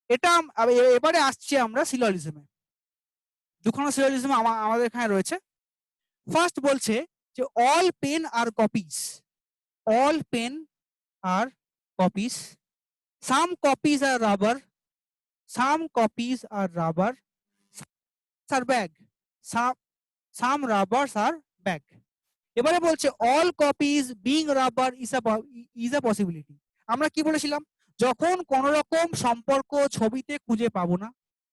এটা এবারে আসছি আমরা সিলোজিজমে। দুখানা সিলোজিজম আমাদের এখানে রয়েছে। ফার্স্ট বলছে যে অল পেন আর কপিস, অল পেন আর কপিস, সাম কপিস আর রাবার, সাম কপিস আর রাবার, আর ব্যাগ, সাম রাবার্স আর ব্যাগ। এবারে বলছে all copies being rubber is a possibility. আমরা কি বলেছিলাম, যখন কোন রকম সম্পর্ক ছবিতে খুঁজে পাবো না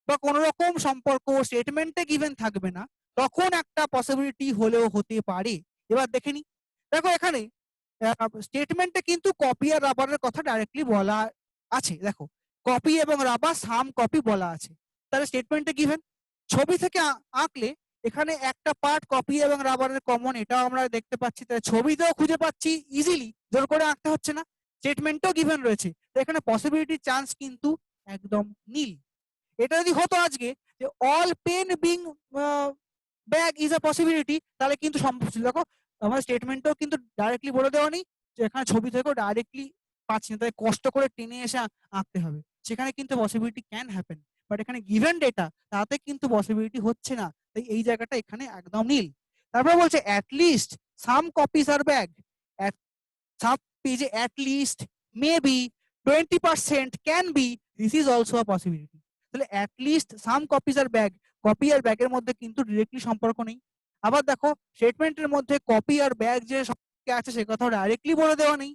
বা কোন রকম সম্পর্ক স্টেটমেন্টে গিভেন থাকবে না, তখন একটা পসিবিলিটি হলেও হতে পারে। এবার দেখে নি, দেখো এখানে স্টেটমেন্টে কিন্তু কপি আর রাবারের কথা ডাইরেক্টলি বলা আছে। দেখো কপি এবং রাবার সাম কপি বলা আছে, তাহলে স্টেটমেন্টে গিভেন। ছবি থেকে আঁকলে এখানে একটা পার্ট কপি এবং রাবারের কমন, এটাও আমরা দেখতে পাচ্ছি, তাহলে ছবিতেও খুঁজে পাচ্ছি ইজিলি, জোর করে আঁকতে হচ্ছে না। স্টেটমেন্টও গিভেন রয়েছে, তো এখানে পসিবিলিটি চান্স কিন্তু একদম নীল। এটা যদি হতো আজকে যে all pen being bag is a possibility, তাহলে কিন্তু সম্ভব ছিল। দেখো আমার স্টেটমেন্টও কিন্তু ডাইরেক্টলি বলে দেওয়া নেই যে এখানে ছবি থেকেও ডাইরেক্টলি পাচ্ছি না, তাই কষ্ট করে টেনে এসে আঁকতে হবে। সেখানে কিন্তু পসিবিলিটি ক্যান হ্যাপেন, বাট এখানে গিভেন ডেটা তাতে কিন্তু পসিবিলিটি হচ্ছে না, তাই এই জায়গাটা এখানে একদম নীল। তারপরে বলছে at least some copies are bag, some পেজে at least maybe 20% can be, this is also a possibility. তাহলে at least some copies are bag, copy আর ব্যাগের মধ্যে কিন্তু ডিরেক্টলি সম্পর্ক নেই। আবার দেখো স্টেটমেন্টের মধ্যে কপি আর ব্যাগ যে সম্পর্কে আছে সে কথা ডাইরেক্টলি বলে দেওয়া নেই।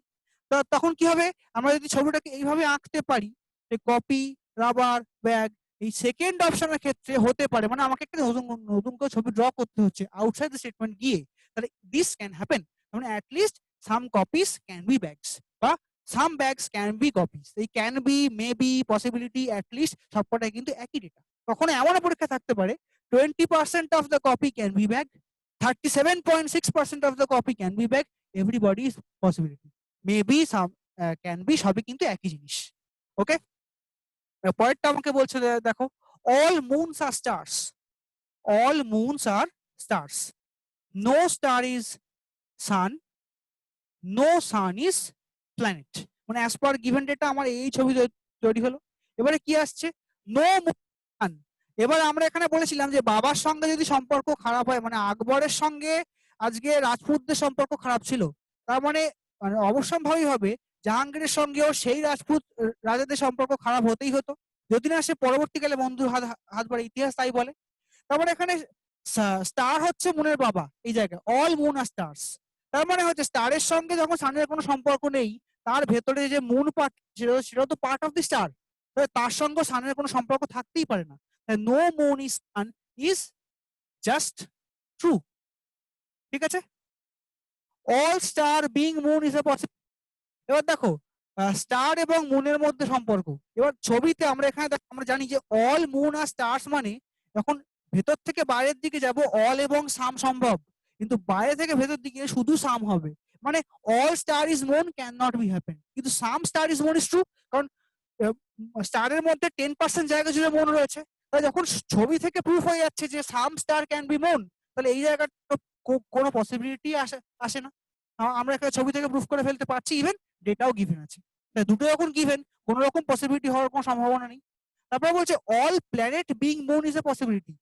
তখন কি হবে, আমরা যদি ছবিটাকে এইভাবে আঁকতে পারি যে কপি রাবার ব্যাগ, এই সেকেন্ড অপশনের ক্ষেত্রে হতে পারে, মানে আমাকে একটা নতুন নতুন করে ছবি ড্র করতে হচ্ছে আউটসাইড দ্য স্টেটমেন্ট গিয়ে, তাহলে দিস ক্যান হ্যাপেন। মানে at least some copies can be bags বা সাম ব্যাগস ক্যান বি কপিস। এই can be, may be, possibility, at least সবকটাই কিন্তু একই ডেটা। কখনো এমন পরীক্ষা থাকতে পারে 20% of the copy can be bag, 37.6% of the copy can be bag, everybody is possibility, maybe some can be, সবই কিন্তু একই জিনিস। ওকে, পরেরটা আমাকে বলছে দেখো all moons are stars, all moons are stars, no star is sun, no sun is planet. মানে as per given data আমার এই ছবি তৈরি হলো। এবারে কি আসছে, নো সান। এবার আমরা এখানে বলেছিলাম যে বাবার সঙ্গে যদি সম্পর্ক খারাপ হয়, মানে আকবরের সঙ্গে আজকে রাজপুতদের সম্পর্ক খারাপ ছিল, তার মানে অবশ্যম্ভাবী হবে জাহাঙ্গীরের সঙ্গেও সেই রাজপুত রাজাদের সম্পর্ক খারাপ হতেই হতো, যদি না সে পরবর্তীকালে বন্ধুর হাত হাত বাড়ে, ইতিহাস তাই বলে। তারপরে এখানে স্টার হচ্ছে মুনের বাবা, এই জায়গায় অল মুন আর স্টার্স, তার মানে হচ্ছে স্টারের সঙ্গে যখন সানের কোনো সম্পর্ক নেই, তার ভেতরে যে মুন পার্ট সেটা তো পার্ট অফ দি স্টার, তার সঙ্গে সানের কোনো সম্পর্ক থাকতেই পারে না। No moon is sun is just true. ঠিক আছে, all star being moon is a possible. এবার দেখো স্টার এবং মুনের মধ্যে সম্পর্ক। এবার ছবিতে আমরা এখানে আমরা জানি যে অল মুন আর স্টার্স মানে যখন ভেতর থেকে বাইরের দিকে যাব অল এবং সাম সম্ভব, কিন্তু বাইরে থেকে ভেতর দিকে শুধু সাম হবে। মানে all star is moon can not be happen, কিন্তু some star is moon is true, কারণ স্টারের মধ্যে 10% জায়গা জুড়ে মুন রয়েছে। তাই যখন ছবি থেকে প্রুফ হয়ে যাচ্ছে যে সাম স্টার ক্যান বি মুন, তাহলে এই জায়গাটা কোনো পসিবিলিটি আসে না। আমরা এখানে ছবি থেকে প্রুফ করে ফেলতে পারছি, ইভেন ডেটাও গিভেন আছে। দুটো যখন গিভেন, কোন রকম পসিবিলিটি হওয়ার কোনো সম্ভাবনা নেই। তারপরে বলছে all planet being moon is a possibility,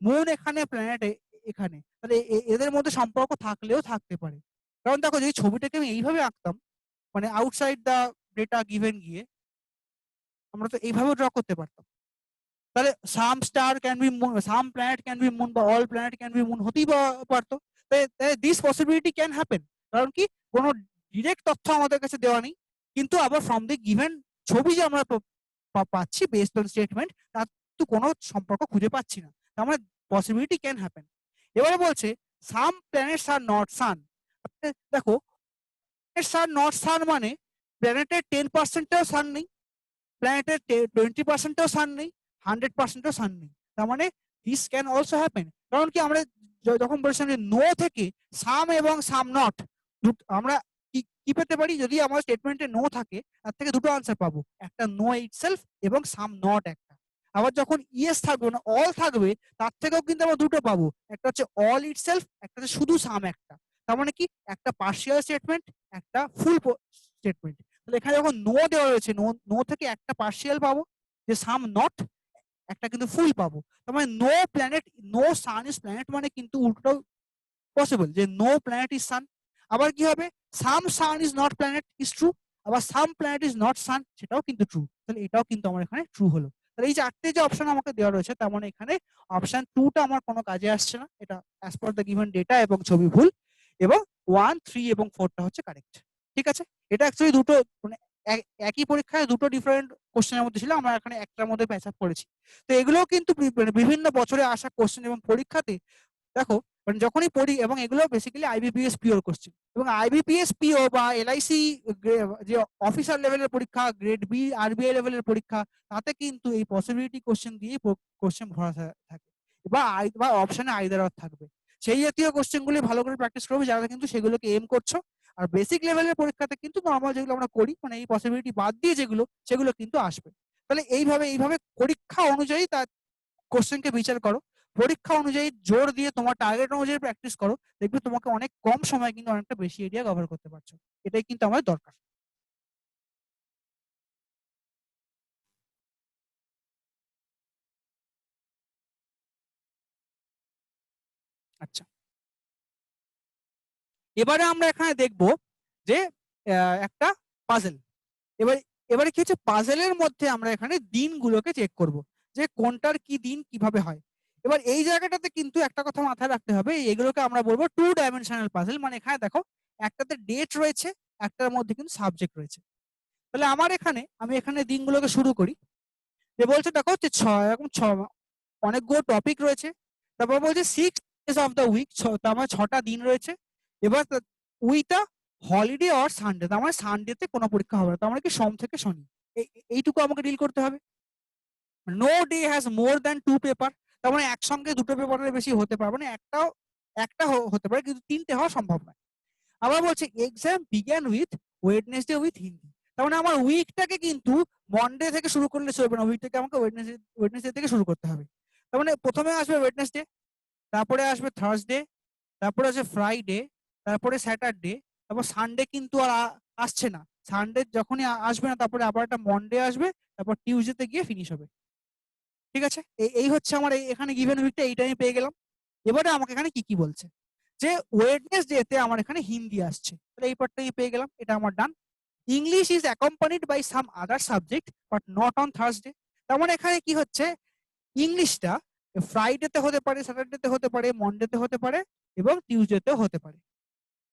moon এখানে প্ল্যানেট এখানে, তাহলে এদের মধ্যে সম্পর্ক থাকলেও থাকতে পারে। কারণ দেখো যদি ছবিটাকে আমি এইভাবে আঁকতাম, মানে আউটসাইড দা ডেটা গিভেন গিয়ে, আমরা তো এইভাবে ড্র করতে পারতাম, তাহলে some star can be moon, some planet can be moon বা all planet can be moon হতেই পারতো। দিস পসিবিলিটি ক্যান হ্যাপেন, কারণ কি কোনো ডিরেক্ট তথ্য আমাদের কাছে দেওয়া নেই, কিন্তু আবার ফ্রম দি গিভেন ছবি যে আমরা পাচ্ছি বেসড অন স্টেটমেন্ট, তার তো কোনো সম্পর্ক খুঁজে পাচ্ছি না, তার মানে পসিবিলিটি ক্যান হ্যাপেন। এবারে বলছে সাম প্ল্যানেটস আর নট সান। দেখো প্ল্যানেটস আর নট সান মানে প্ল্যানেটের 10%-ও সান নেই, প্ল্যানেটের 20%-ও সান নেই, 100%-ও সান নেই, তার মানে দিস ক্যান অলসো হ্যাপেন। কারণ কি আমরা যখন বলেছিলাম যে নো থেকে সাম এবং সাম নট, আমরা কি পেতে পারি, যদি আমার স্টেটমেন্টে নো থাকে তার থেকে দুটো আনসার পাবো, একটা নো ইটসেলফ এবং সাম নট একটা। আবার যখন ইয়েস থাকবে না অল থাকবে, তার থেকেও কিন্তু আমরা দুটো পাবো, একটা হচ্ছে অল ইটসেলফ, একটা হচ্ছে শুধু সাম একটা। তার মানে কি একটা পার্শিয়াল স্টেটমেন্ট, একটা ফুল স্টেটমেন্ট। তাহলে এখানে যখন নো দেওয়া রয়েছে, নো থেকে একটা পার্শিয়াল পাবো, যে সাম নট, একটা কিন্তু ফুল পাবো। তার মানে no planet, no sun is planet মানে কিন্তু উল্টোটাও পসিবল, যে নো প্ল্যানেট ইজ সান। আবার কি হবে, some sun is not planet is true, আবার some planet is not sun সেটাও কিন্তু ট্রু। তাহলে এটাও কিন্তু আমার এখানে ট্রু হলো। তাহলে এই চারটে যে অপশন আমাকে দেওয়া রয়েছে, তার মানে এখানে অপশন 2 টা আমার কোনো কাজে আসছে না, এটা as per the given data এবং ছবি ভুল, এবং 1, 3 এবং 4 টা হচ্ছে কারেক্ট। ঠিক আছে, এটা অ্যাকচুয়ালি দুটো মানে একই পরীক্ষায় দুটো ডিফারেন্ট কোশ্চেনের মধ্যে ছিল, আমরা এখানে একটার মধ্যে প্যাচ আপ করেছি। তো এগুলোও কিন্তু বিভিন্ন বছরে আসা কোশ্চেন এবং পরীক্ষাতে দেখো মানে যখনই পড়ি, এবং এগুলো বেসিক্যালি আইবিপিএস পিওর কোশ্চেন, এবং আইবিপিএস পিও বা এলআইসি যে অফিসার লেভেলের পরীক্ষা, গ্রেড বি আরবিআই লেভেলের পরীক্ষা, তাতে কিন্তু এই পসিবিলিটি কোশ্চেন দিয়ে কোশ্চেন ভরা থাকে, বা অপশনে আইদার অর থাকবে। সেই জাতীয় কোশ্চেনগুলি ভালো করে প্র্যাকটিস করবে যারা কিন্তু সেগুলোকে এম করছো। আর বেসিক লেভেলের পরীক্ষাতে কিন্তু নর্মাল যেগুলো আমরা করি মানে এই পসিবিলিটি বাদ দিয়ে যেগুলো, সেগুলো কিন্তু আসবে। তাহলে এইভাবে পরীক্ষা অনুযায়ী তার কোশ্চেনকে বিচার করো, পরীক্ষা অনুযায়ী জোর দিয়ে তোমার টার্গেট অনুযায়ী প্র্যাকটিস করো, দেখবে তোমাকে অনেক কম সময় কিন্তু অনেকটা বেশি এরিয়া কভার করতে পারছো। এটাই কিন্তু আমাদের দরকার। আচ্ছা, এবারে আমরা এখানে দেখব যে একটা পাজেল। এবার এবারে কি হচ্ছে, পাজেলের মধ্যে আমরা এখানে দিনগুলোকে চেক করব যে কোনটার কি দিন কিভাবে হয়। এবার এই জায়গাটাতে কিন্তু একটা কথা মাথায় রাখতে হবে, এগুলোকে আমরা বলবো 2 ডাইমেনশনাল পাজেল। মানে এখানে দেখো একটাতে ডেট রয়েছে, একটার মধ্যে কিন্তু সাবজেক্ট রয়েছে। তাহলে আমার এখানে আমি এখানে দিনগুলোকে শুরু করি। যে বলছে দেখো যে এরকম অনেকগুলো টপিক রয়েছে, তারপর বলছে 6 days অফ দ্য উইক, তার মানে 6টা দিন রয়েছে। এবার with a holiday or Sunday, তার মানে সানডেতে কোনো পরীক্ষা হবে না, তার মানে কি সোম থেকে শনি, এইটুকু আমাকে ডিল করতে হবে। No day has more than 2 paper, তার মানে একসঙ্গে দুটো পেপারের বেশি হতে পারবে না, একটা হতে পারে কিন্তু তিনটে হওয়া সম্ভব নয়। আবার বলছে exam began with Wednesday with Hindi, তার মানে আমার উইকটাকে কিন্তু মন্ডে থেকে শুরু করলে চলবে না, উইকটাকে আমাকে ওয়েডনেসডে থেকে শুরু করতে হবে। তার মানে প্রথমে আসবে ওয়েডনেসডে, তারপরে আসবে থার্সডে, তারপরে আসবে ফ্রাইডে, তারপরে স্যাটারডে, তারপর সানডে কিন্তু আর আসছে না। সানডে যখনই আসবে না তারপরে আবার একটা মন্ডে আসবে, তারপর টিউসডেতে গিয়ে ফিনিশ হবে। ঠিক আছে, এই হচ্ছে আমার এখানে গিভেন উইকটা, এইটা আমি পেয়ে গেলাম। এবারে আমাকে এখানে কি কি বলছে, যে ওয়েডনেসডেতে আমার এখানে হিন্দি আসছে, তাহলে এই পার্টটা পেয়ে গেলাম, এটা আমার done. English is accompanied by some other subject but not on Thursday, তার মানে এখানে কি হচ্ছে, ইংলিশটা ফ্রাইডেতে হতে পারে, স্যাটারডেতে হতে পারে, মন্ডেতে হতে পারে এবং টিউসডেতেও হতে পারে।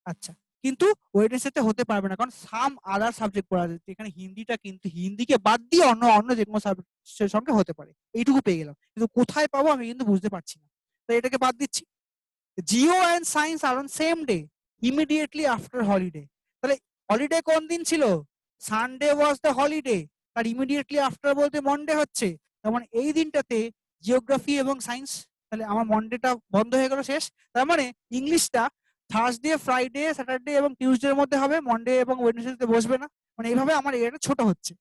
আচ্ছা, কিন্তু ওয়েডনেসডেতে হতে পারবে না, কারণ সাম আদার সাবজেক্ট পড়া যাচ্ছে এখানে, হিন্দিটা কিন্তু হিন্দিকে বাদ দিয়ে অন্য অন্য যে কোনো সাবজেক্টের সঙ্গে হতে পারে। এইটুকু পেয়ে গেলাম, কিন্তু কোথায় পাবো আমি কিন্তু বুঝতে পারছি না, তাই এটাকে বাদ দিচ্ছি। Geo and science are on same day immediately after holiday, তাহলে হলিডে কোন দিন ছিল, সানডে ওয়াজ দ্য হলিডে, তার ইমিডিয়েটলি আফটার বলতে মন্ডে হচ্ছে, তার মানে এই দিনটাতে জিওগ্রাফি এবং সায়েন্স, তাহলে আমার মন্ডেটা বন্ধ হয়ে গেল, শেষ। তার মানে ইংলিশটা থার্সডে, ফ্রাইডে, স্যাটারডে এবং টিউসডের মধ্যে হবে, মন্ডে এবং ওয়েডনেসডেতে বসবে না, মানে এইভাবে আমার এটা ছোট হচ্ছে।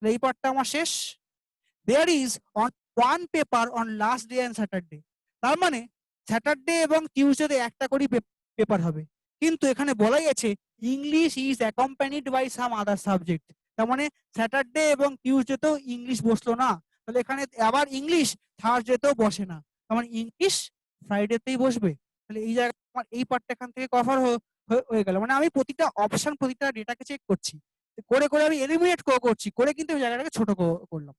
এই পার্টটা আমার শেষ। There is on one paper on last day and Saturday, তার মানে স্যাটারডে এবং টিউসডে একটা করেই পেপার হবে, কিন্তু এখানে বলাই আছে English is accompanied by some other subject, তার মানে স্যাটারডে এবং টিউসডেতেও ইংলিশ বসলো না, তাহলে এখানে আবার ইংলিশ থার্সডেতেও বসে না, তার মানে ইংলিশ ফ্রাইডেতেই বসবে। তাহলে এই জায়গায় আমার এই পার্টটা এখান থেকে কভার হয়ে গেল, মানে আমি প্রতিটা অপশন প্রতিটা ডেটাকে চেক করছি, করে করে আমি এলিমিনেট করছি, করে কিন্তু এই জায়গাটাকে ছোট করলাম।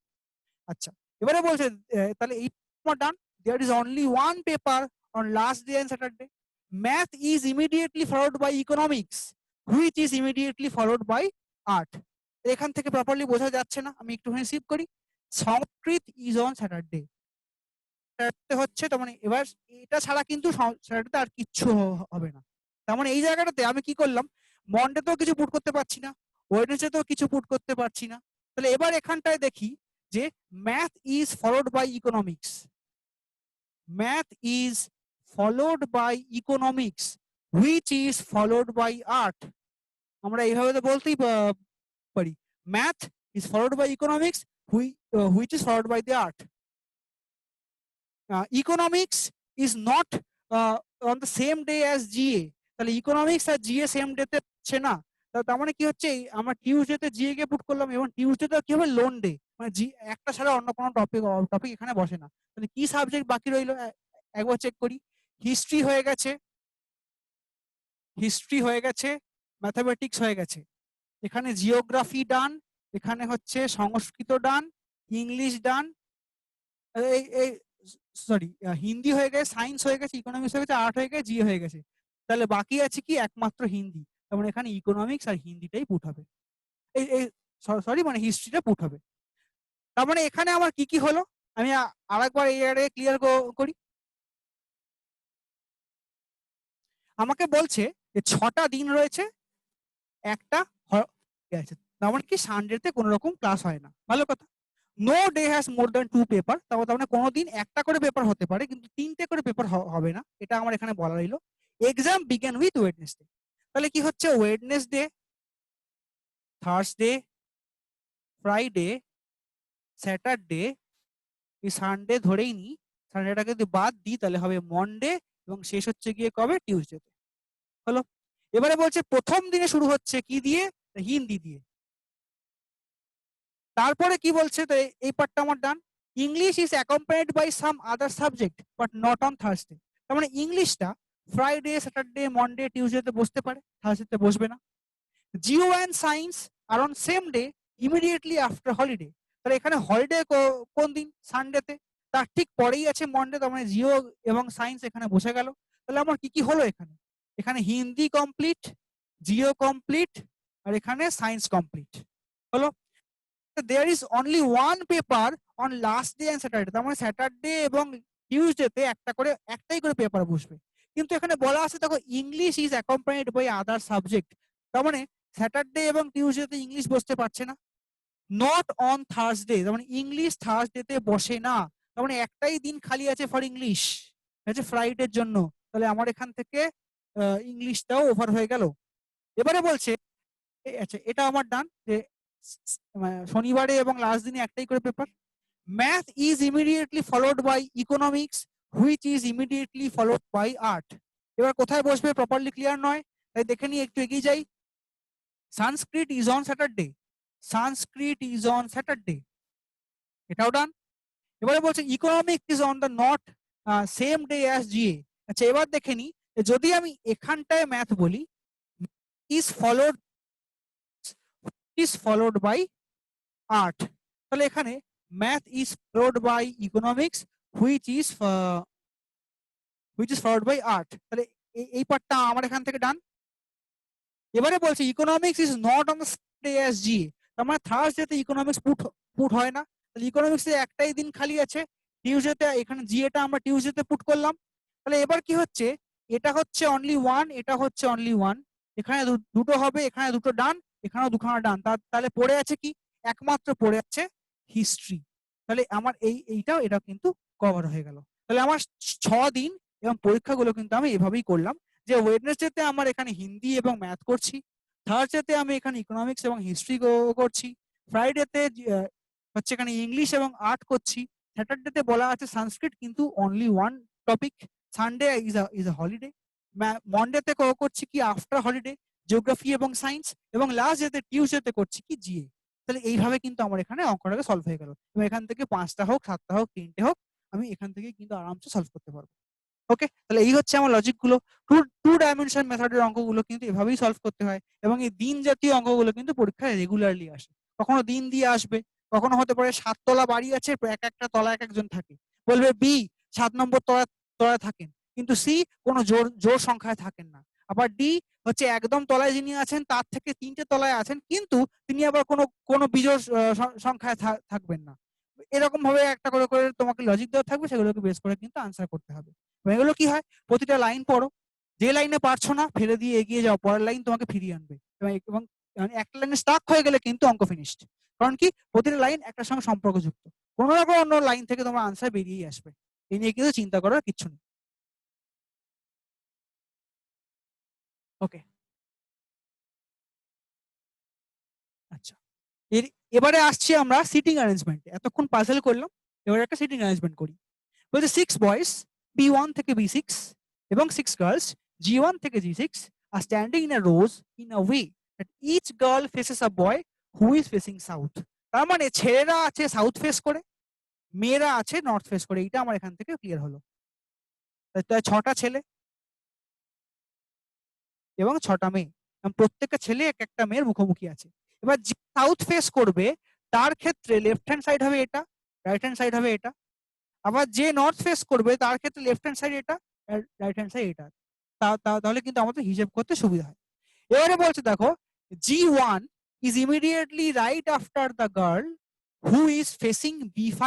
আচ্ছা, এবারে বলছে তাহলে এই তোমার done, there is only one paper on last day and Saturday, math is immediately followed by economics which is immediately followed by art, এখান থেকে প্রপারলি বোঝা যাচ্ছে না, আমি একটুখানি সিপ করি। সংস্কৃত ইজ অন স্যাটারডে হচ্ছে, তার মানে এবার এটা ছাড়া কিন্তু স্যাটারডে আর কিচ্ছু হবে না, তার মানে এই জায়গাটাতে আমি কি করলাম, মন্ডেতেও কিছু পুট করতে পারছি না, ওয়েডনেসডেতেও কিছু পুট করতে পারছি না, তাহলে এবার এখানটায় দেখি যে math is followed by economics, math is followed by economics which is followed by art, আমরা এইভাবে তো বলতেই পারি, math is followed by economics which is followed by the art. Economics is not on the same day as GA, তাহলে economics আর GA same ডেতে হচ্ছে না, তার মানে কি হচ্ছে, আমরা টিউসডেতে জিএ কে পুট করলাম এবং টিউসডেতে কি হবে, লোন ডে, মানে একটা ছাড়া অন্য কোনো টপিক এখানে বসে না। তাহলে কি সাবজেক্ট বাকি রইলো একবার চেক করি। হিস্ট্রি হয়ে গেছে, ম্যাথামেটিক্স হয়ে গেছে, এখানে জিওগ্রাফি ডান, এখানে হচ্ছে সংস্কৃত ডান, ইংলিশ ডান, এই সরি হিন্দি হয়ে গেছে, সায়েন্স হয়ে গেছে, ইকোনমিক্স হয়ে গেছে, আর্ট হয়ে গেছে, জিও হয়ে গেছে। তাহলে বাকি আছে কি, একমাত্র হিন্দি। তার মানে এখানে ইকোনমিক্স আর হিন্দিটাই পুট হবে, এই সরি মানে হিস্ট্রিটা পুট হবে। তার মানে এখানে আমার কি কি হলো, আমি আরেকবার এই জায়গায় ক্লিয়ার করি। আমাকে বলছে যে 6টা দিন রয়েছে, একটা আছে, তার মানে কি সানডেতে কোনো রকম ক্লাস হয় না, ভালো কথা। No day has more than 2 paper, তার মানে কোনো দিন একটা করে পেপার হতে পারে কিন্তু 3টে করে পেপার হবে না, এটা আমার এখানে বলা রইলো। এক্সাম বিগেন উইথ ওয়েডনেসডে, তাহলে কি হচ্ছে, ওয়েডনেসডে, থার্সডে, ফ্রাইডে, স্যাটারডে, এই সানডে ধরেই নি, সানডেটাকে যদি বাদ দিই তাহলে হবে মন্ডে, এবং শেষ হচ্ছে গিয়ে কবে, টিউসডেতে। হলো, এবারে বলছে প্রথম দিনে শুরু হচ্ছে কি দিয়ে, হিন্দি দিয়ে। তারপরে কি বলছে, তো এই পার্টটা আমার done. English is accompanied by some other subject but not on Thursday, তার মানে ইংলিশটা ফ্রাইডে, স্যাটারডে, মন্ডে, টিউসডেতে বসতে পারে, থার্সডেতে বসবে না। Geo and science are on same day immediately after holiday, তাহলে এখানে হলিডে কোন দিন, সানডেতে, তার ঠিক পরেই আছে মন্ডে, তার মানে জিও এবং সায়েন্স এখানে বসে গেল। তাহলে আমার কি কি হলো, এখানে এখানে হিন্দি কমপ্লিট, জিও কমপ্লিট, আর এখানে সায়েন্স কমপ্লিট হলো। There is only one paper on last day and Saturday, তার মানে স্যাটারডে এবং টিউসডেতে একটাই করে পেপার বসবে। কিন্তু এখানে বলা আছে দেখো, English is accompanied by other subject, তার মানে স্যাটারডে এবং টিউসডেতে ইংলিশ বসতে পারছে না। নট অন থার্সডে, তার মানে ইংলিশ থার্সডেতে বসে না, তার মানে একটাই দিন খালি আছে ফর ইংলিশ, হচ্ছে ফ্রাইডের জন্য। তাহলে আমার এখান থেকে ইংলিশটাও ওভার হয়ে গেল। এবারে বলছে আচ্ছা, এটা আমার ডান, যে শনিবারে এবং লাস্ট দিনে একটাই করে paper. Math is immediately followed by economics which is immediately followed by art. এবার কোথায় বসবে প্রপারলি ক্লিয়ার নয়, তাই দেখে নিয়ে একটু এগিয়ে যাই। Sanskrit is on Saturday, Sanskrit is on Saturday, এটাও ডান। এবারে বলছে economics is on the not same day as GA. আচ্ছা, এবার দেখে নি, যদি আমি এখানটায় ম্যাথ বলি, ইজ ফলোড বাই আর্ট, তাহলে এখানে math is followed by economics which is followed by art, তাহলে এই পার্টটা আমার এখান থেকে ডান। এবারে বলছে economics is not on the day as GA, তার মানে থার্সডেতে ইকোনমিক্স পুট হয় না, তাহলে ইকোনমিক্সে একটাই দিন খালি আছে, টিউসডেতে, এখানে জিএটা আমরা টিউসডেতে পুট করলাম। তাহলে এবার কি হচ্ছে, এটা হচ্ছে অনলি ওয়ান, এটা হচ্ছে অনলি ওয়ান, এখানে দুটো হবে, এখানে দুটো ডান, এখানেও দুখানা ডান, তাহলে পড়ে আছে কি, একমাত্র পড়ে আছে হিস্ট্রি। তাহলে আমার এইটাও এটা কিন্তু কভার হয়ে গেল। তাহলে আমার 6 দিন এবং পরীক্ষাগুলো কিন্তু আমি এভাবেই করলাম, যে ওয়েডনেসডেতে আমার এখানে হিন্দি এবং ম্যাথ করছি, থার্সডেতে আমি এখানে ইকোনমিক্স এবং হিস্ট্রি করছি, ফ্রাইডেতে হচ্ছে এখানে ইংলিশ এবং আর্ট করছি, স্যাটারডেতে বলা আছে সংস্কৃত কিন্তু only one topic, Sunday is a holiday, মন্ডেতে করছি কি আফটার হলিডে জিওগ্রাফি এবং সায়েন্স, এবং লাস্ট ডেতে টিউসডেতে করছি কি জিএ। তাহলে এইভাবে কিন্তু আমার এখানে অঙ্কটাকে সলভ হয়ে গেল, এবং এখান থেকে 5টা হোক, 7টা হোক, 3টে হোক, আমি এখান থেকে কিন্তু আরামসে সলভ করতে পারবো। ওকে, তাহলে এই হচ্ছে আমার লজিক গুলো। টু ডাইমেনশন মেথডের অঙ্কগুলো কিন্তু এভাবেই সলভ করতে হয়, এবং এই দিন জাতীয় অঙ্কগুলো কিন্তু পরীক্ষায় রেগুলারলি আসে, কখনো দিন দিয়ে আসবে, কখনো হতে পারে 7 তলা বাড়ি আছে, এক একটা তলা এক একজন থাকে, বলবে বি 7 নম্বর তলায় থাকেন, কিন্তু সি কোনো জোর সংখ্যায় থাকেন না, আবার ডি হচ্ছে একদম তলায় যিনি আছেন তার থেকে 3টে তলায় আছেন, কিন্তু তিনি আবার কোনো বিজোড় সংখ্যায় থাকবেন না। এরকম ভাবে একটা করে করে তোমাকে লজিক দেওয়া থাকবে, সেগুলোকে বেস করে কিন্তু আনসার করতে হবে। এগুলো কি হয়, প্রতিটা লাইন পড়ো, যে লাইনে পারছো না ফেলে দিয়ে এগিয়ে যাও, পরের লাইন তোমাকে ফিরিয়ে আনবে, এবং একটা লাইনে স্টাক হয়ে গেলে কিন্তু অঙ্ক ফিনিশড। কারণ কি, প্রতিটা লাইন একটার সঙ্গে সম্পর্কযুক্ত, কোনো না কোনো অন্য লাইন থেকে তোমার আনসার বেরিয়েই আসবে, এই নিয়ে কিন্তু চিন্তা করার কিচ্ছু নেই। ওকে, আচ্ছা, এবারে আসছি আমরা সিটিং অ্যারেঞ্জমেন্টে। এতক্ষণ পাজল করলাম, এবারে একটা সিটিং অ্যারেঞ্জমেন্ট করি। বলছে 6 বয়েজ B1 থেকে B6 এবং 6 গার্লস G1 থেকে G6 are standing in a rows in a way each girl faces a boy who is facing south. তার মানে ছেলেরা আছে সাউথ ফেস করে, মেয়েরা আছে নর্থ ফেস করে। এইটা আমার এখান থেকে ক্লিয়ার হলো। তাই 6টা ছেলে এবং 6টা মেয়ে, প্রত্যেকটা ছেলে এক একটা মেয়ের মুখোমুখি আছে। এবার যে সাউথ ফেস করবে তার ক্ষেত্রে লেফট হ্যান্ড সাইড হবে এটা, রাইট হ্যান্ড সাইড হবে এটা। আবার যে নর্থ ফেস করবে তার ক্ষেত্রে লেফট হ্যান্ড সাইড এটা, রাইট হ্যান্ড সাইড এটা। তাহলে কিন্তু আমাদের হিসেব করতে সুবিধা হয়। এবারে বলছে দেখো, G1 is immediately right after the girl who is facing B5,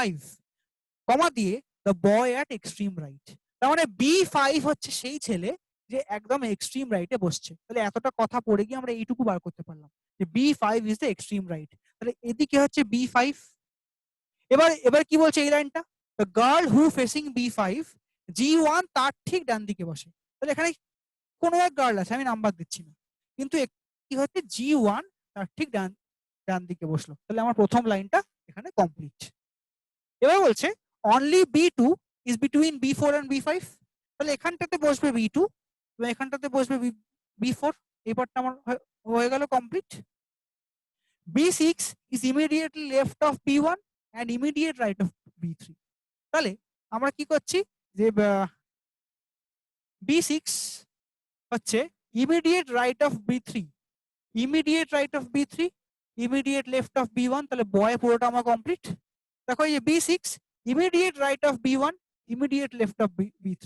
কমা দিয়ে the boy at extreme right। তার মানে B5 হচ্ছে সেই ছেলে যে একদম এক্সট্রিম রাইটে বসছে। তাহলে এতটা কথা পড়ে গিয়ে আমরা এইটুকু বার করতে পারলাম যে B5 is the extreme right। তাহলে এদিকে হচ্ছে B5। এবার কি বলছে এই লাইনটা, the girl who facing B5, G1 তার ঠিক ডান দিকে বসে। তাহলে এখানে কোনো এক গার্ল আছে, আমি নাম্বার দিচ্ছি না, কিন্তু কি হচ্ছে G1 তার ঠিক ডান দিকে বসলো। তাহলে আমার প্রথম লাইনটা এখানে কমপ্লিট। এবার বলছে only B2 is between B4 and B5। তাহলে এখানটাতে বসবে B2 এবং এখানটাতে বসবে B4। এই পার্টটা আমার হয়ে গেল complete. B6 is immediately left of B1 and immediate right of B3। তাহলে আমরা কি করছি যে B6 হচ্ছে immediate right of B3, immediate right of B3, immediate left of B1। তাহলে বয় পুরোটা আমার কমপ্লিট। দেখো এই B6 immediate right of B1, immediate left of B3।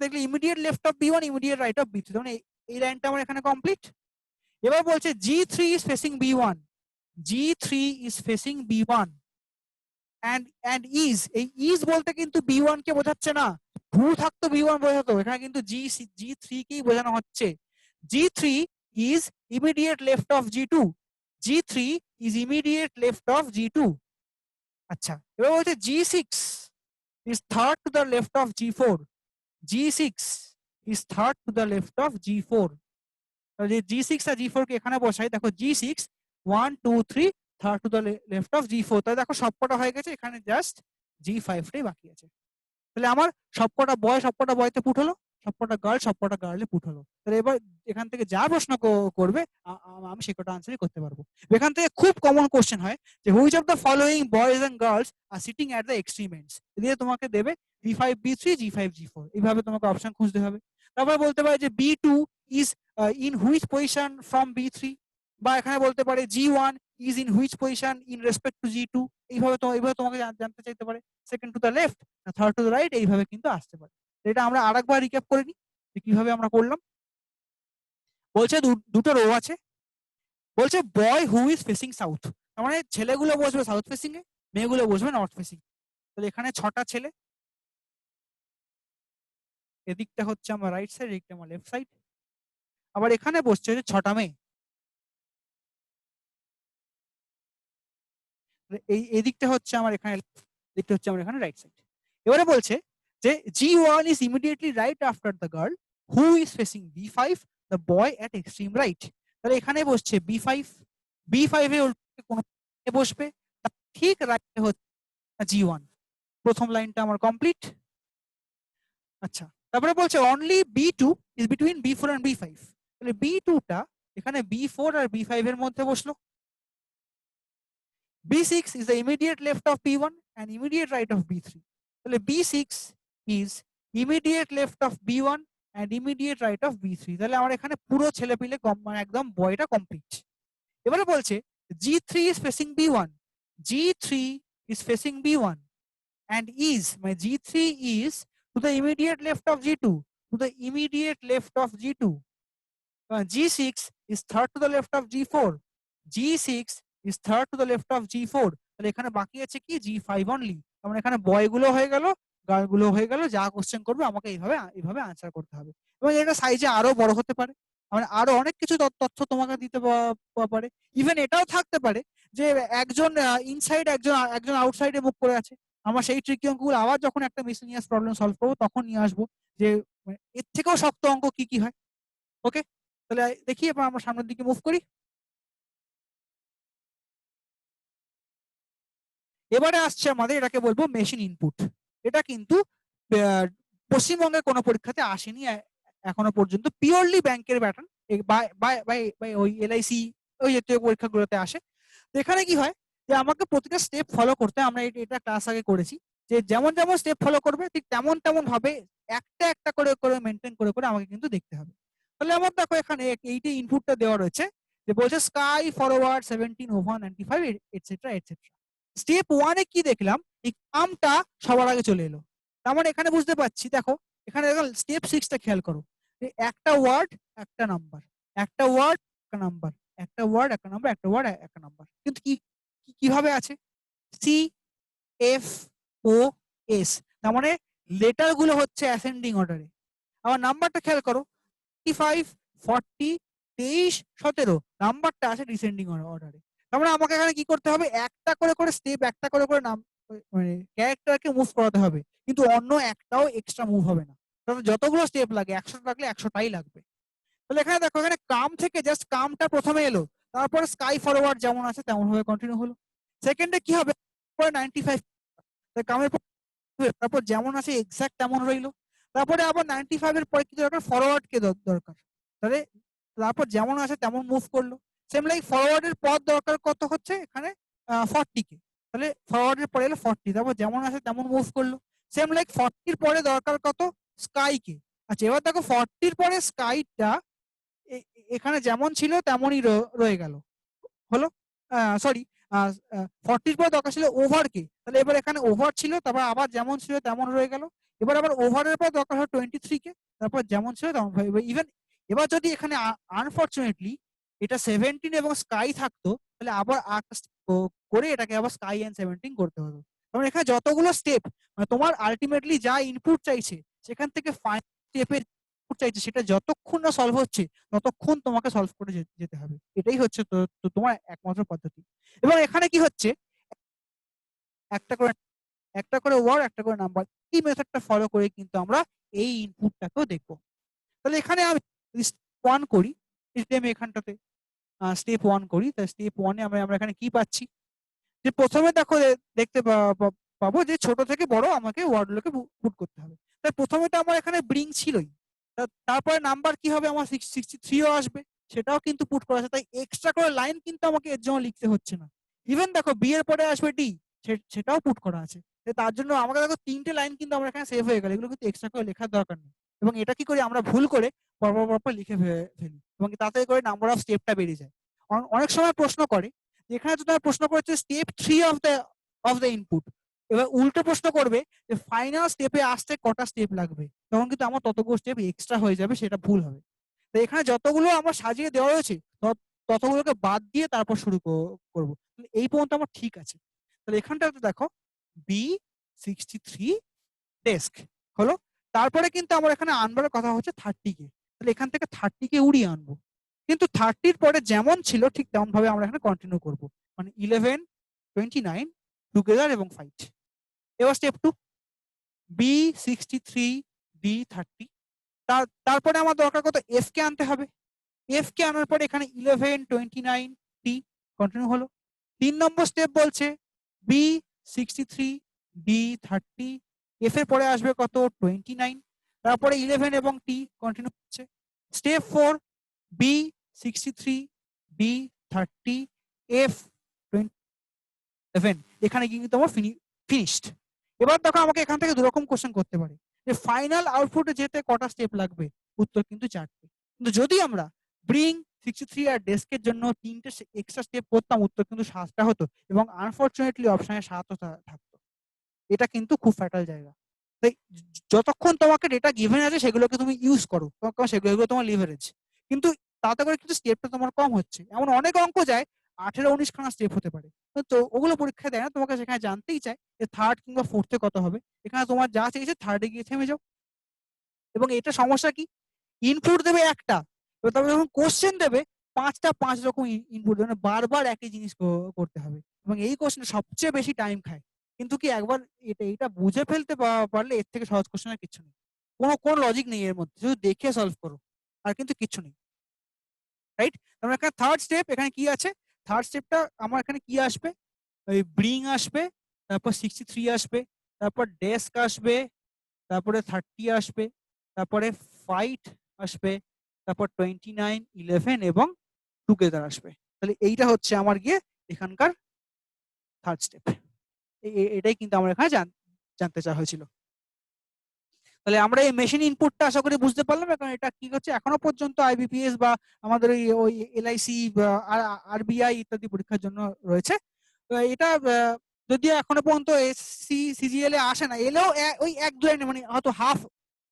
দেখলে immediate left of B1, immediate right of B3, মানে এই লাইনটা আমার এখানে কমপ্লিট। এবার বলছে G3 is facing B1, G3 is facing B1 and is, এই is বলতে কিন্তু B1 কে বোঝাচ্ছে না, হু থাকতো B1 বোঝাতো, এখানে কিন্তু G3 কেই বোঝানো হচ্ছে। G3 is immediate left of G2, G3 is immediate left of G2। আচ্ছা, এবার বলছে G6 is third to the left of G4, G6 is third to the left of G4। তাহলে G6 আর G4 কে এখানে বসাই, দেখো G6 1 2 3 third to the left of G4। তাহলে দেখো সবকটা হয়ে গেছে, এখানে জাস্ট G5 টাই বাকি আছে। তাহলে আমার সবকটা বয়তে পুট হলো, সবকটা গার্লে পুট হলো। তাহলে এবার এখান থেকে যা প্রশ্ন করবে আমি সে কটা আনসারই করতে পারবো। এখান থেকে খুব কমন কোশ্চেন হয় যে which of the following boys and girls are sitting at the extreme ends, দিয়ে তোমাকে দেবে B5 B3 G5 G4, এইভাবে তোমাকে অপশন খুঁজতে হবে। তারপরে বলতে পারে যে B2 is in which position from B3, বা এখানে বলতে পারে G1 is in which position in respect to G2। এইভাবে তোমাকে জানতে চাইতে পারে second to the left, third to the right, এইভাবে কিন্তু আসতে পারে। এটা আমরা আরেকবার রিক্যাপ করে নিই যে কিভাবে আমরা করলাম। বলছে দুটো রো আছে, বলছে বয় হু ইজ ফেসিং সাউথ, তার মানে ছেলেগুলো বসবে সাউথ ফেসিং এ, মেয়েগুলো বসবে নর্থ ফেসিং। তাহলে এখানে 6টা ছেলে, এদিকটা হচ্ছে আমার রাইট সাইড, এদিকটা আমার লেফট সাইড। আবার এখানে বসছে 6টা মেয়ে, এই দিকটা হচ্ছে আমার এখানে, দিকটা হচ্ছে আমার এখানে রাইট সাইড। এবারে বলছে যে G1 is immediately right after the girl who is facing B5, the boy at extreme right। তাহলে এখানে বসছে B5, B5 এ কোন বসবে ঠিক রাইটে হচ্ছে G1। প্রথম লাইনটা আমার কমপ্লিট। আচ্ছা, তারপরে বলছে only B2 is between B4 and B5। তাহলে B2 টা এখানে B4 আর B5 এর মধ্যে বসলো। B6 is the immediate left of B1 and immediate right of B3। তাহলে B6 is immediate left of B1 and immediate right of B3। তাহলে আমার এখানে পুরো ছেলে পিলে একদম বয়টা কমপ্লিট। এবারে বলছে G3 is facing B1, G3 is facing B1 and is, my G3 is to the immediate left of G2, to the immediate left of G2। G6 is third to the left of G4, G6 is third to the left of G4। তাহলে এখানে বাকি আছে কি G5 only. তার এখানে বয় গুলো হয়ে গেল, গার্ল গুলো হয়ে গেল। যা কোশ্চেন করবে আমাকে এইভাবে আনসার করতে হবে। এবং এটা সাইজে আরো বড় হতে পারে, মানে আরো অনেক কিছু তথ্য তোমাকে দিতে পারে। ইভেন এটাও থাকতে পারে যে একজন ইনসাইড একজন আউটসাইডে মুভ করে আছে। আমরা সেই ট্রিকি অঙ্কগুলো আবার যখন একটা মিসেলিনিয়াস প্রবলেম সলভ করবো তখন নিয়ে আসবো যে এর থেকেও শক্ত অঙ্ক কি কি হয়। ওকে, তাহলে দেখি এবার আমরা সামনের দিকে মুভ করি। এবারে আসছে আমাদের, এটাকে বলবো মেশিন ইনপুট। এটা কিন্তু পশ্চিমবঙ্গের কোনো পরীক্ষাতে আসেনি এখনো পর্যন্ত, পিওরলি ব্যাংকের প্যাটার্ন। ওই LIC ওই জাতীয় পরীক্ষাগুলোতে আসে। তো এখানে কি হয় যে আমাকে প্রতিটা স্টেপ ফলো করতে, আমরা এটা ক্লাস আগে করেছি যে যেমন যেমন স্টেপ ফলো করবে ঠিক তেমন তেমন ভাবে একটা একটা করে মেনটেন করে আমাকে কিন্তু দেখতে হবে। তাহলে আমার দেখো এখানে এইটা ইনপুটটা দেওয়া রয়েছে যে বলছে sky forward 17 over 95 etcetera etcetera. Step 1 এ কি দেখলাম, এই কামটা সবার আগে চলে এলো। তার মানে এখানে বুঝতে পারছি, দেখো এখানে দেখো স্টেপ 6 টা খেয়াল করো, একটা ওয়ার্ড একটা নাম্বার, একটা ওয়ার্ড একটা নাম্বার, একটা ওয়ার্ড একটা নাম্বার, একটা ওয়ার্ড একটা নাম্বার। কিন্তু কিভাবে আছে, সি এফ ও এস, তার মানে লেটার গুলো হচ্ছে অ্যাসেন্ডিং অর্ডারে। আবার নাম্বারটা খেয়াল করো, 35 40 23 17 নাম্বারটা আছে ডিসেন্ডিং অর্ডারে। তার মানে আমাকে এখানে কি করতে হবে, একটা করে স্টেপ, একটা করে নাম মানে ক্যারেক্টারকে মুভ করাতে হবে, কিন্তু অন্য একটাও এক্সট্রা মুভ হবে না। কারণ যতগুলো স্টেপ লাগে 100 লাগলে 100টাই লাগবে। তাহলে এখানে দেখো, এখানে কাম থেকে জাস্ট কামটা প্রথমে এলো, তারপরে স্কাই ফরওয়ার্ড যেমন আছে তেমন ভাবে কন্টিনিউ হলো। সেকেন্ডে কি হবে, 95 কামের তারপর যেমন আছে এক্সাক্ট তেমন রইলো। তারপরে আবার 95 এর পরে কি দরকার, ফরওয়ার্ড কে দরকার, তাহলে তারপর যেমন আছে তেমন মুভ করলো। সেম লাইক ফরওয়ার্ড এর পর দরকার কত হচ্ছে এখানে 40 কে, তাহলে ফরওয়ার্ড এর পরে এলো 40, তারপর যেমন আছে তেমন মুভ করলো। সেম লাইক 40 এর পরে দরকার কত, স্কাই কে। আচ্ছা এবার দেখো 40 এর পরে স্কাইটা এখানে যেমন ছিল তেমনই রয়ে গেল, হলো সরি 40 পরে দরকার ছিল ওভার কে, তাহলে এবার এখানে ওভার ছিল, তারপর আবার যেমন ছিল তেমন রয়ে গেল। এবার আবার ওভারের পর দরকার হয় 23 কে, তারপর যেমন ছিল তেমন। ইভেন এবার যদি এখানে আনফরচুনেটলি এটা 17 এবং স্কাই থাকতো, তাহলে আবার করে এটাকে আবার স্কাই এন্ড 17 করতে হতো। কারণ এখানে যতগুলো স্টেপ, মানে তোমার আলটিমেটলি যা ইনপুট চাইছে সেখান থেকে ফাইনাল স্টেপের চাইছে সেটা যতক্ষণ না সলভ হচ্ছে ততক্ষণ তোমাকে সলভ করে যেতে হবে। এটাই হচ্ছে তোমার একমাত্র পদ্ধতি। এবং এখানে কি হচ্ছে, একটা করে একটা করে ওয়ার্ড একটা করে নাম্বার, এই মেথডটা ফলো করে কিন্তু আমরা এই ইনপুটটাকেও দেখবো। তাহলে এখানে আমি ওয়ান করি, আমি এখানটাতে স্টেপ 1 করি, তাই স্টেপ 1 এ আমরা এখানে কি পাচ্ছি, যে প্রথমে দেখো দেখতে পাবো যে ছোট থেকে বড় আমাকে ওয়ার্ডগুলোকে পুট করতে হবে। তাই প্রথমে তো আমার এখানে ব্রিং ছিলই, তারপরে নাম্বার কি হবে, আমার 63ও আসবে, সেটাও কিন্তু পুট করা আছে। তাই এক্সট্রা করে লাইন কিন্তু আমাকে এর জন্য লিখতে হচ্ছে না। ইভেন দেখো বি এর পরে আসবে ডি, সেটাও পুট করা আছে। তার জন্য আমাকে দেখো 3টে লাইন কিন্তু আমার এখানে সেভ হয়ে গেল, এগুলো কিন্তু এক্সট্রা করে লেখার দরকার নেই। এবং এটা কি করি আমরা ভুল করে পরপর লিখে ফেলি, এবং তাতে করে নাম্বার অফ স্টেপটা বেড়ে যায়। অনেক সময় প্রশ্ন করে, এখানে তো তোমার প্রশ্ন করেছে স্টেপ 3 অফ দ্য ইনপুট, এবার উল্টো প্রশ্ন করবে যে ফাইনাল স্টেপে আসতে কটা স্টেপ লাগবে, তখন কিন্তু আমার ততগুলো স্টেপ এক্সট্রা হয়ে যাবে, সেটা ভুল হবে। তো এখানে যতগুলো আমার সাজিয়ে দেওয়া হয়েছে ততগুলোকে বাদ দিয়ে তারপর শুরু করব। এই পর্যন্ত আমার ঠিক আছে। তাহলে এখানটাতে দেখো B63 ডেস্ক হলো, তারপরে কিন্তু আমার এখানে আনবার কথা হচ্ছে 30 কে, তাহলে এখান থেকে 30 কে উড়িয়ে আনবো, কিন্তু 30 পরে যেমন ছিল ঠিক তেমন ভাবে আমরা এখানে কন্টিনিউ করব, মানে 11 29 টুগেদার এবং ফাইট। এবার স্টেপ 2, B63 D30, তারপরে আমার দরকার কত, এফ কে আনতে হবে। এফ কে আনার পরে এখানে 11 29 টি কন্টিনিউ হলো। 3 নম্বর স্টেপ বলছে B63 D30, এফ এর পরে আসবে কত 29, তারপরে 11 এবং টি কন্টিনিউ হচ্ছে। স্টেপ 4, B63 D30 এফ 27, এখানে কিন্তু তোমার ফিনিশড। এবার দেখো আমাকে এখান থেকে দুরকম কোশ্চেন করতে পারে, যে ফাইনাল আউটপুটে যেতে কটা স্টেপ লাগবে, উত্তর কিন্তু 4টে। কিন্তু যদি আমরা ব্রিং 63 আর ডেস্কের জন্য 3টে এক্সট্রা স্টেপ করতাম, উত্তর কিন্তু 7টা হতো, এবং আনফরচুনেটলি অপশনে 7ও থাকতো। এটা কিন্তু খুব ফ্যাটাল জায়গা। তাই যতক্ষণ তোমাকে ডেটা গিভেন আছে সেগুলোকে তুমি ইউজ করো, কারণ সেগুলো তোমার লিভারেজ। কিন্তু তাতে করে কিন্তু স্টেপটা তোমার কম হচ্ছে। এমন অনেক অঙ্ক যায় 18-19 খানা স্টেপ হতে পারে, তো ওগুলো পরীক্ষায় দেয় না, তোমাকে সেখানে জানতেই চায় যে থার্ড কিংবা ফোর্থে কত হবে। এখানে তোমার যা চেয়েছে থার্ডে গিয়ে থেমে যাও। এবং এটা সমস্যা কি, ইনপুট দেবে একটা, এবার তবে যখন কোশ্চেন দেবে 5টা 5 রকম ইনপুট, মানে বারবার একই জিনিস করতে হবে, এবং এই কোশ্চেন সবচেয়ে বেশি টাইম খায়। কিন্তু কি একবার এটা বুঝে ফেলতে পারলে এর থেকে সহজ কোশ্চেন আর কিছু নেই। কোনো লজিক নেই এর মধ্যে, শুধু দেখে সলভ করো, আর কিন্তু কিছু নেই, রাইট। তারপর এখানে থার্ড স্টেপ, এখানে কি আছে, থার্ড স্টেপটা আমার এখানে কি আসবে, ওই ব্রিং আসবে, তারপর 63 আসবে, তারপর ডেস্ক আসবে, তারপরে 30 আসবে, তারপরে ফাইট আসবে, তারপর 29, 11 এবং টুগেদার আসবে। তাহলে এইটা হচ্ছে আমার গিয়ে এখানকার থার্ড স্টেপ। এটাই কিন্তু আমার এখানে জানতে চাওয়া হয়েছিল। তাহলে আমরা এই মেশিন ইনপুটটা আশা করি বুঝতে পারলাম। এখন এটা কি হচ্ছে, এখনো পর্যন্ত আইবিপিএস বা আমাদের ওই এলআইসি বা আরবিআই ইত্যাদি পরীক্ষার জন্য রয়েছে। তো এটা যদিও এখনো পর্যন্ত এসসি সিজিএল এ আসে না, এলেও ওই এক দু লাইনে, মানে হয়তো হাফ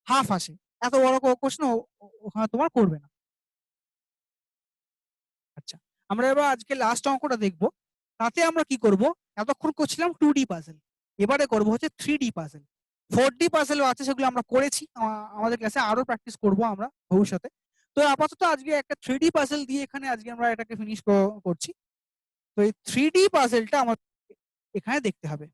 হাফ আসে, এত বড় প্রশ্ন ওখানে তোমার করবে না। আচ্ছা, আমরা এবার আজকে লাস্ট অঙ্কটা দেখব। তাতে আমরা কি করব, এতক্ষণ করছিলাম 2D পাজেল, এবারে করব হচ্ছে 3D পাজেল। 4D পাজেলও আছে, সেগুলো আমরা করেছি আমাদের ক্লাসে, আরো প্র্যাকটিস করব আমরা ভবিষ্যতে। তো আপাতত আজকে একটা 3D পাজেল দিয়ে এখানে আজকে আমরা এটাকে ফিনিশ করছি। তো এই 3D পাজেলটা আমাদের এখানে দেখতে হবে।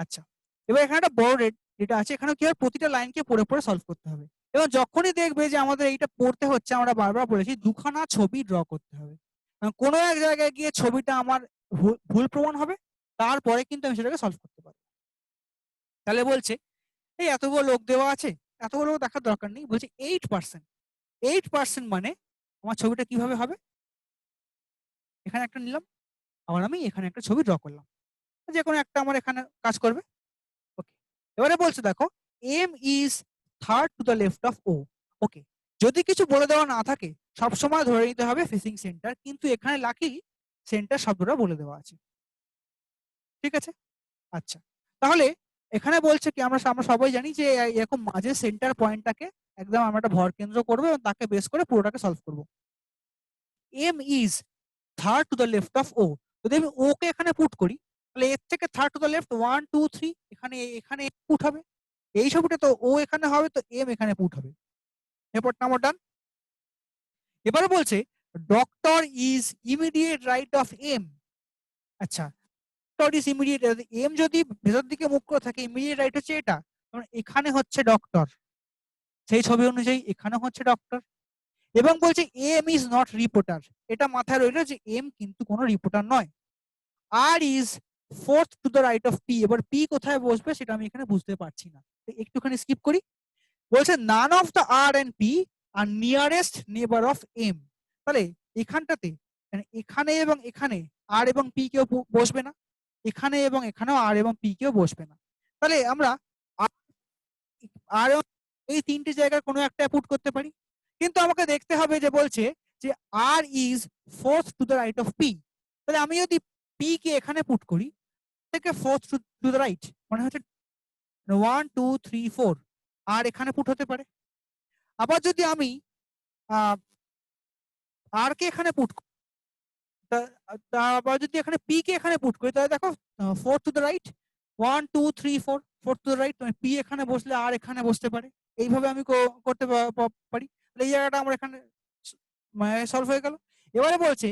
আচ্ছা, এবার এখানে একটা বড় যেটা আছে, এখানে কি হয়, প্রতিটা লাইনকে পড়ে পড়ে সলভ করতে হবে। এবং যখনই দেখবে যে আমাদের এইটা পড়তে হচ্ছে, আমরা বারবার বলেছি দুখানা ছবি ড্র করতে হবে। কোনো এক জায়গায় গিয়ে ছবিটা আমার ভুল প্রমাণ হবে, তারপরে কিন্তু আমি সেটাকে সলভ করতে পারবো। তাহলে বলছে এই এতগুলো লোক দেওয়া আছে, এতগুলো দেখার দরকার নেই, বলছে 8%। 8% মানে আমার ছবিটা কিভাবে হবে, এখানে একটা নিলাম, আবার আমি এখানে একটা ছবি ড্র করলাম, যে কোনো একটা আমার এখানে কাজ করবে। ওকে, এবারে বলছে দেখো M is third to the left of O. Okay, যদি কিছু বলে দেওয়া না থাকে সবসময় ধরে নিতে হবে ফেসিং সেন্টার, কিন্তু এখানে লাকি সেন্টার শব্দটা বলে দেওয়া আছে। ঠিক আছে, আচ্ছা, তাহলে এখানে বলছে কি, আমরা আমরা সবাই জানি যে এরকম মাঝে সেন্টার পয়েন্টটাকে একদম আমরা একটা ভর কেন্দ্র করবো এবং তাকে বেস করে পুরোটাকে সলভ করব। M is third to the left of O, যদি আমি ও কে এখানে পুট করি, তাহলে এর থেকে থার্ড টু দ্য লেফট 1 2 3 এখানে এখানে পুট হবে। এই ছবিটা তো ও এখানে হবে, তো এম এখানে পুট হবে। এরপরটা আমার ডান। এবারে বলছে doctor is immediate right of M. আচ্ছা, ডক্টর ইজ ইমিডিয়েট, এম যদি ভেতর দিকে মুখ করে থাকে, ইমিডিয়েট রাইট হচ্ছে এটা, কারণ এখানে হচ্ছে ডক্টর, সেই ছবি অনুযায়ী এখানে হচ্ছে ডক্টর। এবং বলছে এম ইজ নট রিপোর্টার, এটা মাথায় রইলো যে এম কিন্তু কোনো রিপোর্টার নয়। R is fourth to the right of P, এবার পি কোথায় বসবে সেটা আমি এখানে বুঝতে পারছি না, একটুখানি স্কিপ করি। বলছে none of the R and P are nearest neighbour of M. তাহলে এখানটাতে মানে এখানে এবং এখানে আর এবং পি কেউ বসবে না, এখানে এবং এখানেও আর এবং পি কেউ বসবে না। তাহলে আমরা আর এই তিনটে জায়গায় কোনো একটা পুট করতে পারি, কিন্তু আমাকে দেখতে হবে যে বলছে যে R is fourth to the right of P. তাহলে আমি যদি পি কে এখানে পুট করি, থেকে ফোর্থ টু দ্য রাইট মানে হচ্ছে 1 2 3 4, আর এখানে পুট হতে পারে। আবার যদি আমি আর কে এখানে পুট, আবার যদি এখানে পি কে এখানে পুট করি, তাহলে দেখো 4 two the right 1 2 3 4, 4 two the right, মানে পি এখানে বসলে আর এখানে বসতে পারে। এইভাবে আমি করতে পারি। তাহলে এই জায়গাটা আমার এখানে মানে সলভ হয়ে গেল। এবারে বলছে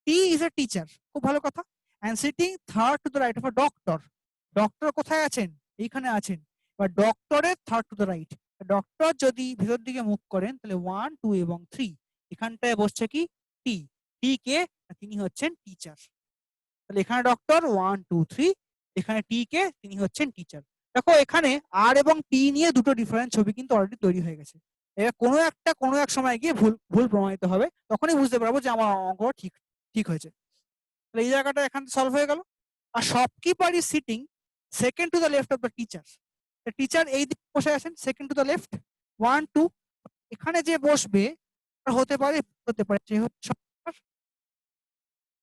টি ইজ এ টিচার, খুব ভালো কথা, and sitting third to the right of a doctor. Doctor কোথায় আছেন, এইখানে আছেন। এবার ডক্টরের third to the right, doctor যদি ভেতর দিকে মুখ করেন তাহলে 1 2 এবং 3 এখানটায় বসছে কি টি, টি কে, তিনি হচ্ছেন টিচার। তাহলে এখানে ডক্টর 1 2 3, এখানে টি কে, তিনি হচ্ছেন টিচার। দেখো এখানে আর এবং টি নিয়ে দুটো ডিফারেন্ট ছবি কিন্তু অলরেডি তৈরি হয়ে গেছে। এবার কোনো একটা কোনো এক সময় গিয়ে ভুল ভুল প্রমাণিত হবে, তখনই বুঝতে পারবো যে আমার অঙ্ক ঠিক ঠিক হয়েছে। তাহলে এই জায়গাটা এখানে সলভ হয়ে গেল। আর shopkeeper is sitting second to the left of the teacher. Teacher এই দিকে বসে আছেন সেকেন্ড টু দ্য লেফট 1 2, এখানে যে বসবে হতে পারে যে হচ্ছে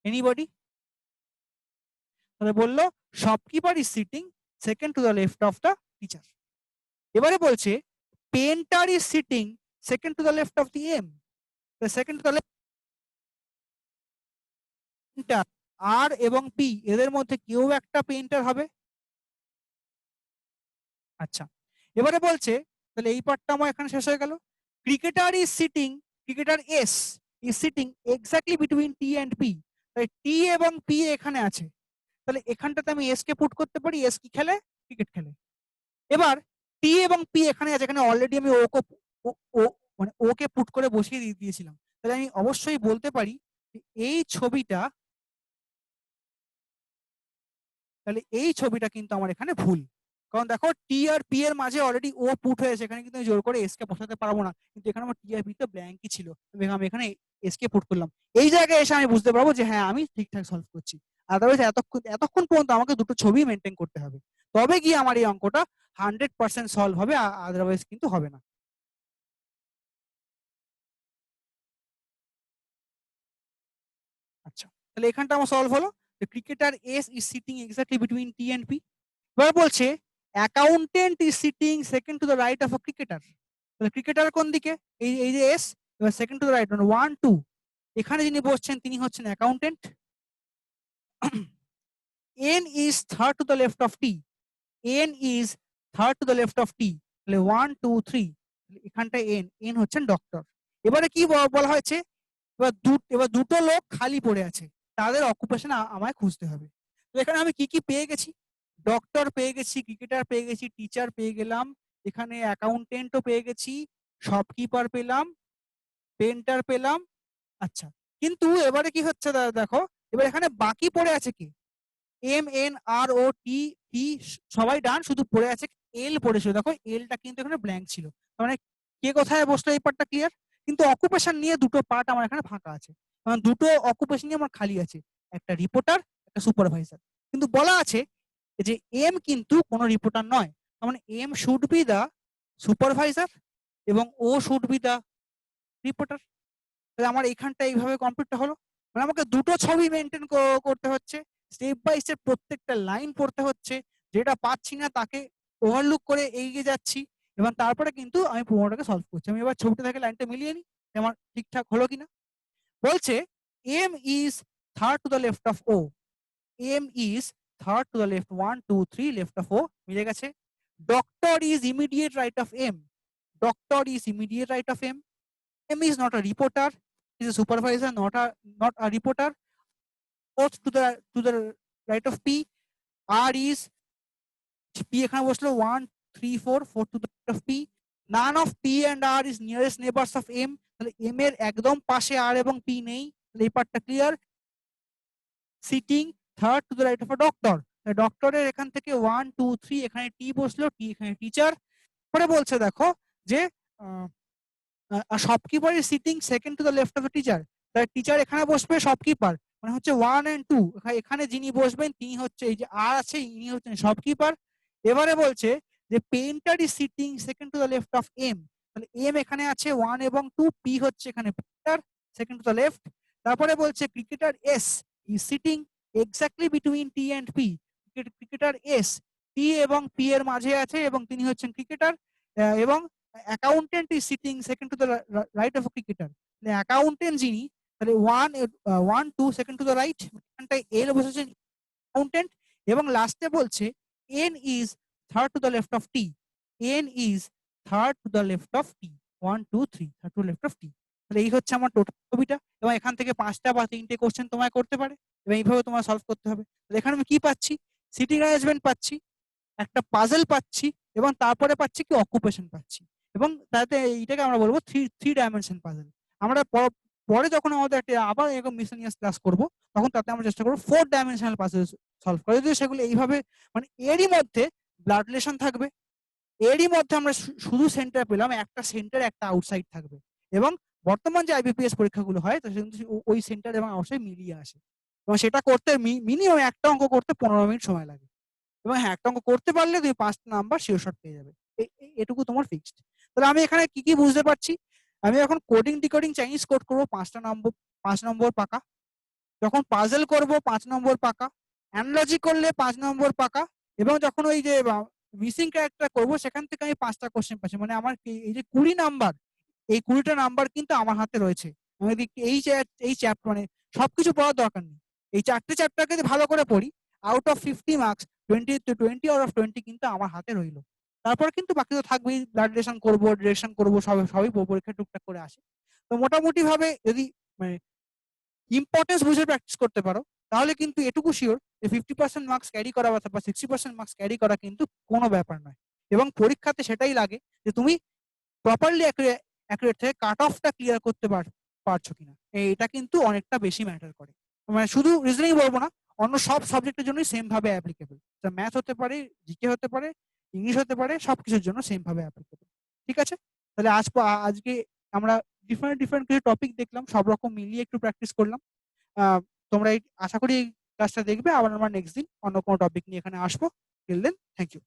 এনিবডি। তাহলে বললো shopkeeper is sitting second to the left of the teacher. এবারে বলছে painter is sitting second to the left of the M. Second to the left, R এবং পি এদের মধ্যে কেউ একটা পেন্টার হবে। আচ্ছা, এবারে বলছে তাহলে এই পার্টটা আমার এখানে শেষ হয়ে গেল। Cricketer is sitting, cricketer S is sitting exactly between T and P. তাহলে টি এবং পি এখানে আছে, তাহলে এখানটাতে আমি এস কে পুট করতে পারি, এস কি খেলে, ক্রিকেট খেলে। এবার টি এবং পি এখানে আছে, এখানে অলরেডি আমি ও মানে ওকে পুট করে বসিয়ে দিয়েছিলাম। তাহলে আমি অবশ্যই বলতে পারি এই ছবিটা, তাহলে এই ছবিটা কিন্তু আমার এখানে ভুল, কারণ দেখো টি আর পি এর মাঝে অলরেডি ও পুট হয়েছে, এখানে কিন্তু জোর করে এস কে বসাতে পারবো না, কিন্তু এখানে আমার টি আর পি তো ব্ল্যাঙ্কই ছিল, আমি এখানে এস কে পুট করলাম। এই জায়গায় এসে আমি বুঝতে পারবো যে হ্যাঁ আমি ঠিকঠাক সলভ করছি। আদারওয়াইজ এতক্ষণ পর্যন্ত আমাকে দুটো ছবি মেনটেন করতে হবে, তবে গিয়ে আমার এই অঙ্কটা 100% সলভ হবে, আদারওয়াইজ কিন্তু হবে না। আচ্ছা, তাহলে এখানটা আমার সলভ হলো। Cricketer S is sitting exactly between T and P. এবার বলছে accountant is sitting second to the right of a cricketer. তাহলে ক্রিকেটার কোন দিকে? এই যে এস, এবার সেকেন্ড টু দ্য রাইট মানে 1 2, এখানে যিনি বসছেন তিনি হচ্ছেন accountant. N is third to the left of T, N is third to the left of T, তাহলে 1 2 3, এখানটা এন, এন হচ্ছেন ডক্টর। এবারে কি বলা হয়েছে, এবার দুটো লোক খালি পড়ে আছে, তাদের অকুপেশন আমায় খুঁজতে হবে। তো এখানে আমি কি কি পেয়ে গেছি, ডক্টর পেয়ে গেছি, ক্রিকেটার পেয়ে গেছি, টিচার পেয়ে গেলাম, এখানে অ্যাকাউন্টেন্টও পেয়ে গেছি, শপকিপার পেলাম, পেন্টার পেলাম। আচ্ছা, কিন্তু এবারে কি হচ্ছে দেখো, এবার এখানে বাকি পড়ে আছে কি, এম এন আর ও টি টি সবাই ডান, শুধু পড়ে আছে এল পড়েছিল, দেখো এলটা কিন্তু এখানে ব্ল্যাঙ্ক ছিল, মানে কে কোথায় বসলো এই পার্টটা ক্লিয়ার। কিন্তু অকুপেশন নিয়ে দুটো পার্ট আমার এখানে ফাঁকা আছে, মানে দুটো অকুপেশন নিয়ে আমার খালি আছে, একটা রিপোর্টার একটা সুপারভাইজার। কিন্তু বলা আছে যে এম কিন্তু কোনো রিপোর্টার নয়, তার মানে M should be the supervisor এবং O should be the reporter. তাহলে আমার এইখানটা এইভাবে কমপ্লিটটা হলো, মানে আমাকে দুটো ছবি মেনটেন করতে হচ্ছে, স্টেপ বাই স্টেপ প্রত্যেকটা লাইন পড়তে হচ্ছে, যেটা পাচ্ছি না তাকে ওভারলুক করে এগিয়ে যাচ্ছি, এবং তারপরে কিন্তু আমি প্রোমোটাকে সলভ করছি। আমি এবার ছবিটা থেকে লাইনটা মিলিয়ে নিই আমার ঠিকঠাক হলো কিনা। বলছে M is third to the left of O, M is third to the left 1 2 3 left of O, মিলে গেছে। Doctor is immediate right of M, doctor is immediate right of M, M is not a reporter, is a supervisor, not a reporter. Both to the right of P. R is P এখানে বসলো 1 3 4 4 to the right of P. None of P and R is nearest neighbors of M. তাহলে M এর একদম পাশে R এবং P নেই, তাহলে এই পার্টটা clear. Sitting third to the right of a doctor, ডক্টরের এখান থেকে 1 2 3 এখানে টি বসলো, টি এখানে টিচার। পরে বলছে দেখো যে shopkeeper is sitting second to the left of the teacher, তাই টিচার এখানে বসবে, শপকিপার মানে হচ্ছে 1 and 2, এখানে যিনি বসবেন তিনি হচ্ছে এই যে আর আছে ইনি হচ্ছেন শপকিপার। এবারে বলছে যে painter is sitting second to the left of M, তাহলে এম এখানে আছে 1 এবং 2, পি হচ্ছে এখানে painter second to the left. তারপরে বলছে cricketer S is sitting exactly between T and P, cricketer S T এবং পি এর মাঝে আছে এবং তিনি হচ্ছেন ক্রিকেটার। এবং accountant is sitting second to the right of cricketer, accountant যিনি, তাহলে 1 2 সেকেন্ড টু দ্য রাইট, এখানটায় এল বসেছেন অ্যাকাউন্টেন্ট। এবং লাস্টে বলছে N is third to the left of T, N is third to the left of T, 1 2 3 third to left of T. তাহলে এই হচ্ছে আমার টোটাল ছবিটা, এবং এখান থেকে 5টা বা 3টে কোশ্চেন তোমায় করতে পারে এবং এইভাবে তোমার সলভ করতে হবে। তাহলে এখানে আমি কি পাচ্ছি, সিটিং অ্যারেঞ্জমেন্ট পাচ্ছি, একটা পাজল পাচ্ছি, এবং তারপরে পাচ্ছি কি অকুপেশন পাচ্ছি, এবং তাতে এইটাকে আমরা বলবো থ্রি ডাইমেনশন পাজল। আমরা পরে যখন আমাদের একটা আবার এরকম মিসেলিনিয়াস ক্লাস করব, তখন তাতে আমরা চেষ্টা করবো 4 ডাইমেনশনাল পাজল সলভ করা, যদি সেগুলো এইভাবে মানে এরই মধ্যে ব্লাড রিলেশন থাকবে, এরই মধ্যে আমরা শুধু সেন্টার পেলাম, একটা সেন্টার একটা আউটসাইড থাকবে, এবং বর্তমান যে আইবিপিএস পরীক্ষাগুলো হয় তো ওই সেন্টার এবং আউটসাইড মিলিয়ে আসে, এবং সেটা করতে মিনিমাম একটা অঙ্ক করতে 15 মিনিট সময় লাগে, এবং হ্যাঁ একটা অঙ্ক করতে পারলে তুমি 5টা নাম্বার শিওর শট পেয়ে যাবে, এটুকু তোমার ফিক্সড। তাহলে আমি এখানে কি কি বুঝতে পারছি, আমি এখন কোডিং ডিকোডিং চাইনিজ কোড করবো 5টা নম্বর, 5 নম্বর পাকা, যখন পাজল করব 5 নম্বর পাকা, অ্যানালজি করলে 5 নম্বর পাকা, এবং যখন ওই যে মিসিং ক্যারেক্টার করব সেখান থেকে আমি 5টা কোশ্চেন পাচ্ছি, মানে আমার এই যে 20 নাম্বার, এই 20টা নাম্বার কিন্তু আমার হাতে রয়েছে। আমি এই চ্যাপ্টার মানে সবকিছু পড়ার দরকার নেই, এই 4টে চ্যাপ্টারকে যদি ভালো করে পড়ি, out of 50 marks 20 out of 20 কিন্তু আমার হাতে রইলো। তারপর কিন্তু বাকি তো থাকবেই, ব্লাড রিলেশন করবো, ডিরেকশন করবো, সবই পরীক্ষা টুকটাক করে আসে। তো মোটামুটি ভাবে যদি মানে ইম্পর্টেন্স বুঝে প্র্যাকটিস করতে পারো, তাহলে কিন্তু এটুকু শিওর যে 50% মার্কস ক্যারি করা বা 60% মার্কস ক্যারি করা কিন্তু কোনো ব্যাপার নয়, এবং পরীক্ষাতে সেটাই লাগে যে তুমি প্রপারলি অ্যাকুরেট থেকে কাট অফটা ক্লিয়ার করতে পারছো কিনা, এটা কিন্তু অনেকটা বেশি ম্যাটার করে। মানে শুধু রিজনিং বলবো না, অন্য সব সাবজেক্টের জন্যই সেম ভাবে অ্যাপ্লিকেবল, ম্যাথ হতে পারে, জিকে হতে পারে, ইংলিশ হতে পারে, সবকিছুর জন্য সেম ভাবে অ্যাপ্লিকেবল। ঠিক আছে? তাহলে আজকে আমরা ডিফারেন্ট কিছু টপিক দেখলাম, সব রকম মিলিয়ে একটু প্র্যাকটিস করলাম। আ তোমরা আশা করি এই ক্লাসটা দেখবে। আবার আমরা নেক্সট দিন অন্য কোনো টপিক নিয়ে এখানে আসবো। Till then thank you.